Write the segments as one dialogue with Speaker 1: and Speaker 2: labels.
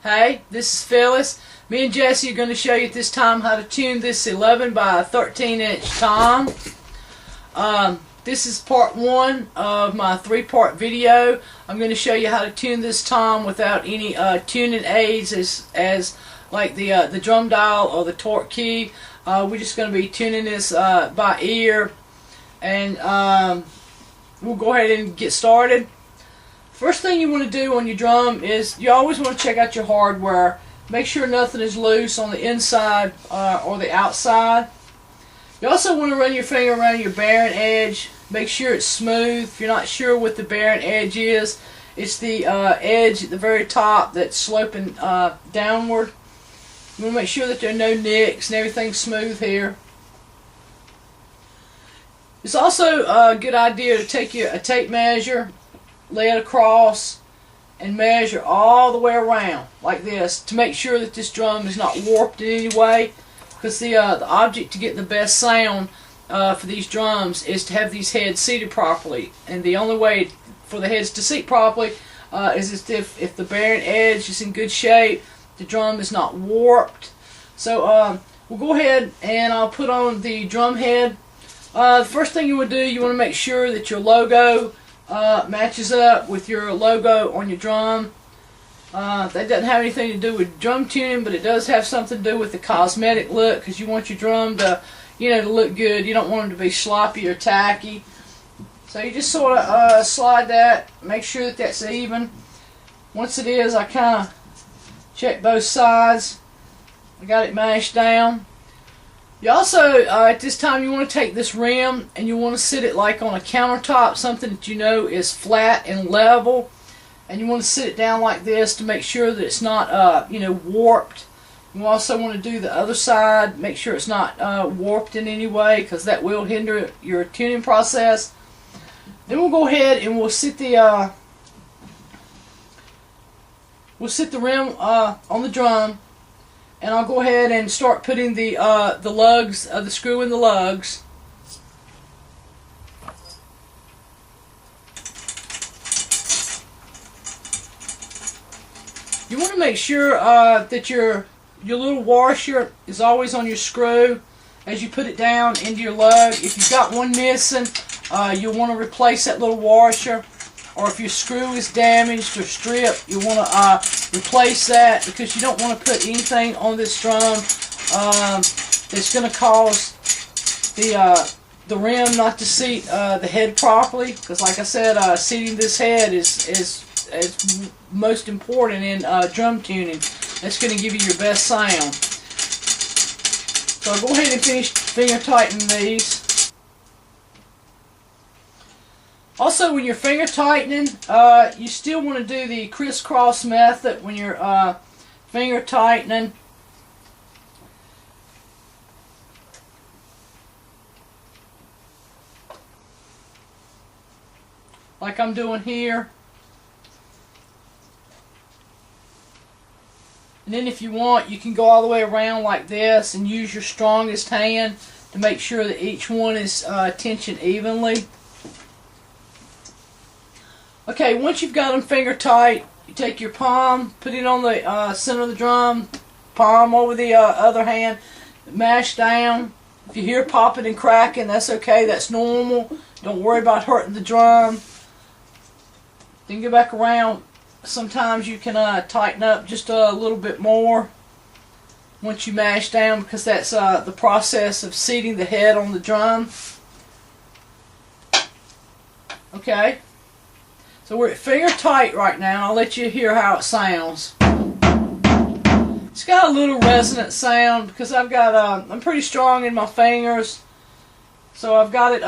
Speaker 1: Hey, this is Phyllis. Me and Jesse are going to show you this time how to tune this 11 by 13 inch tom. This is part one of my three-part video. I'm going to show you how to tune this tom without any tuning aids as like the drum dial or the torque key. We're just going to be tuning this by ear, and we'll go ahead and get started. First thing you want to do on your drum is you always want to check out your hardware. Make sure nothing is loose on the inside or the outside. You also want to run your finger around your bearing edge. Make sure it's smooth. If you're not sure what the bearing edge is, it's the edge at the very top that's sloping downward. You want to make sure that there are no nicks and everything's smooth here. It's also a good idea to take a tape measure, lay it across, and measure all the way around like this to make sure that this drum is not warped in any way, because the object to get the best sound for these drums is to have these heads seated properly, and the only way for the heads to seat properly is if the bearing edge is in good shape, the drum is not warped. So we'll go ahead and I'll put on the drum head. The first thing you want to do, you want to make sure that your logo matches up with your logo on your drum. That doesn't have anything to do with drum tuning, but it does have something to do with the cosmetic look, because you want your drum to, to look good. You don't want them to be sloppy or tacky. So you just sort of slide that, make sure that that's even. Once it is, I kind of check both sides. I got it mashed down. You also, at this time, you want to take this rim and you want to sit it like on a countertop, something that you know is flat and level, and you want to sit it down like this to make sure that it's not, warped. You also want to do the other side, make sure it's not warped in any way, because that will hinder your tuning process. Then we'll go ahead and we'll sit the rim on the drum. And I'll go ahead and start putting the lugs, the screw in the lugs. You want to make sure that your little washer is always on your screw as you put it down into your lug. If you've got one missing, you'll want to replace that little washer. Or if your screw is damaged or stripped, you want to replace that, because you don't want to put anything on this drum that's going to cause the rim not to seat the head properly. Because, like I said, seating this head is most important in drum tuning. That's going to give you your best sound. So I'll go ahead and finish finger tightening these. Also, when you're finger tightening, you still want to do the crisscross method when you're finger tightening. Like I'm doing here. And then if you want, you can go all the way around like this and use your strongest hand to make sure that each one is tensioned evenly. Okay, once you've got them finger tight, you take your palm, put it on the center of the drum, palm over the other hand, mash down. If you hear popping and cracking, that's okay, that's normal. Don't worry about hurting the drum. Then go back around. Sometimes you can tighten up just a little bit more once you mash down, because that's the process of seating the head on the drum. Okay. So we're at finger tight right now, and I'll let you hear how it sounds. It's got a little resonant sound because I've got I'm pretty strong in my fingers, so I've got it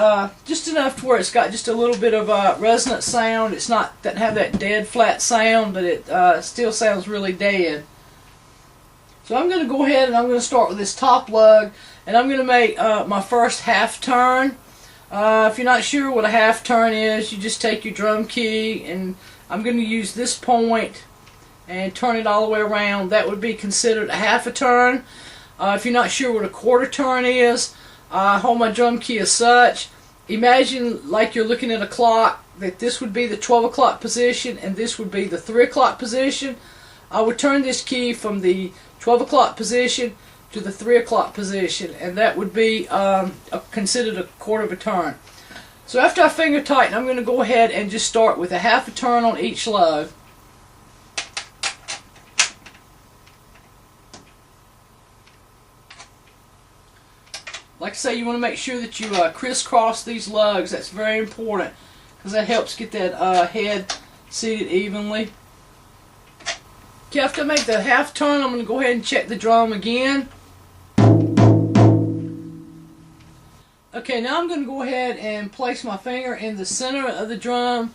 Speaker 1: just enough to where it's got just a little bit of resonant sound. It's not, doesn't have that dead flat sound, but it still sounds really dead. So I'm going to go ahead and I'm going to start with this top lug, and I'm going to make my first half turn. If you're not sure what a half turn is, you just take your drum key, and I'm going to use this point and turn it all the way around. That would be considered a half a turn. If you're not sure what a quarter turn is, hold my drum key as such. Imagine like you're looking at a clock, that this would be the 12 o'clock position and this would be the 3 o'clock position. I would turn this key from the 12 o'clock position to the 3 o'clock position, and that would be considered a quarter of a turn. So after I finger tighten, I'm going to go ahead and just start with a half a turn on each lug. Like I say, you want to make sure that you crisscross these lugs. That's very important because that helps get that head seated evenly. Okay, after I make the half turn, I'm going to go ahead and check the drum again. Okay, now I'm going to go ahead and place my finger in the center of the drum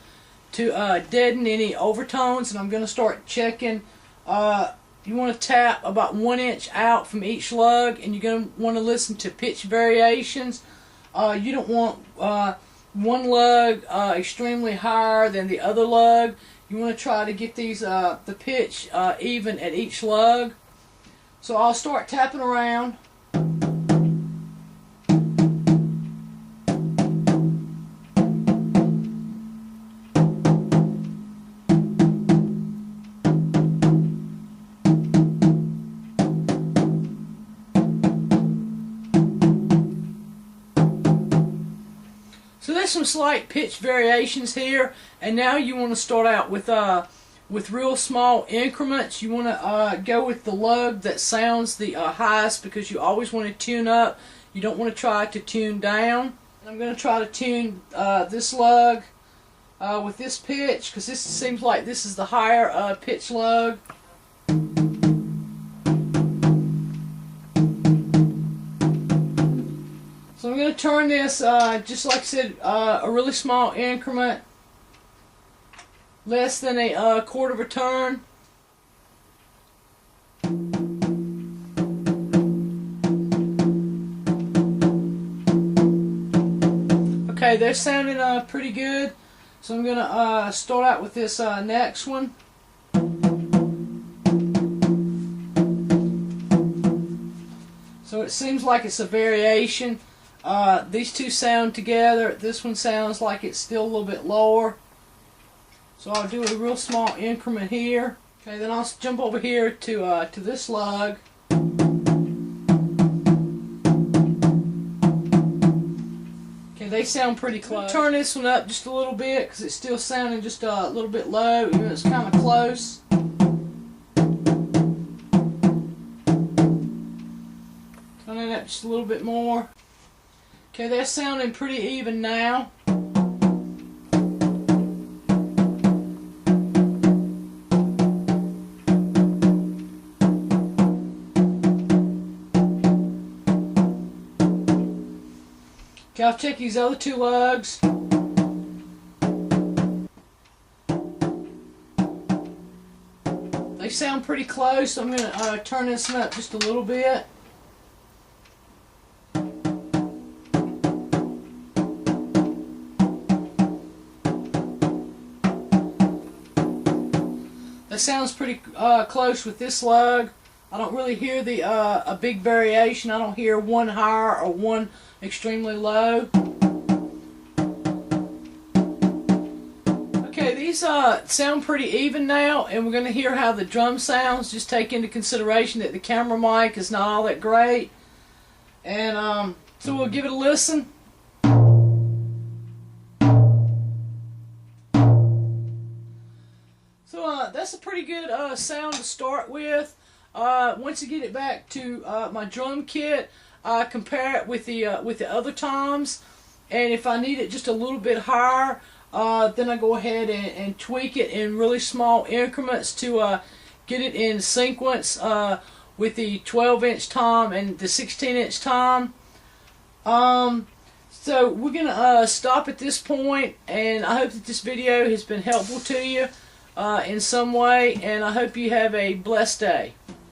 Speaker 1: to deaden any overtones, and I'm going to start checking. You want to tap about 1 inch out from each lug, and you're going to want to listen to pitch variations. You don't want one lug extremely higher than the other lug. You want to try to get these the pitch even at each lug. So I'll start tapping around. So there's some slight pitch variations here, and now you want to start out with real small increments. You want to go with the lug that sounds the highest, because you always want to tune up. You don't want to try to tune down. And I'm going to try to tune this lug with this pitch, because this seems like this is the higher pitch lug. So I'm going to turn this, just like I said, a really small increment, less than a quarter of a turn. Okay, they're sounding pretty good. So I'm going to start out with this next one. So it seems like it's a variation. These two sound together. This one sounds like it's still a little bit lower. So I'll do a real small increment here. Okay, then I'll jump over here to this lug. Okay, they sound pretty close. Turn this one up just a little bit because it's still sounding just a little bit low, even though it's kind of close. Turn it up just a little bit more. Okay, they're sounding pretty even now. Okay, I'll check these other two lugs. They sound pretty close, so I'm going to turn this one up just a little bit. That sounds pretty close with this lug. I don't really hear the a big variation. I don't hear one higher or one extremely low. Okay, these sound pretty even now, and we're going to hear how the drum sounds. Just take into consideration that the camera mic is not all that great. And so we'll give it a listen. So that's a pretty good sound to start with. Once you get it back to my drum kit, I compare it with the other toms, and if I need it just a little bit higher, then I go ahead and tweak it in really small increments to get it in sequence with the 12-inch tom and the 16-inch tom. So we're going to stop at this point, and I hope that this video has been helpful to you in some way, and I hope you have a blessed day.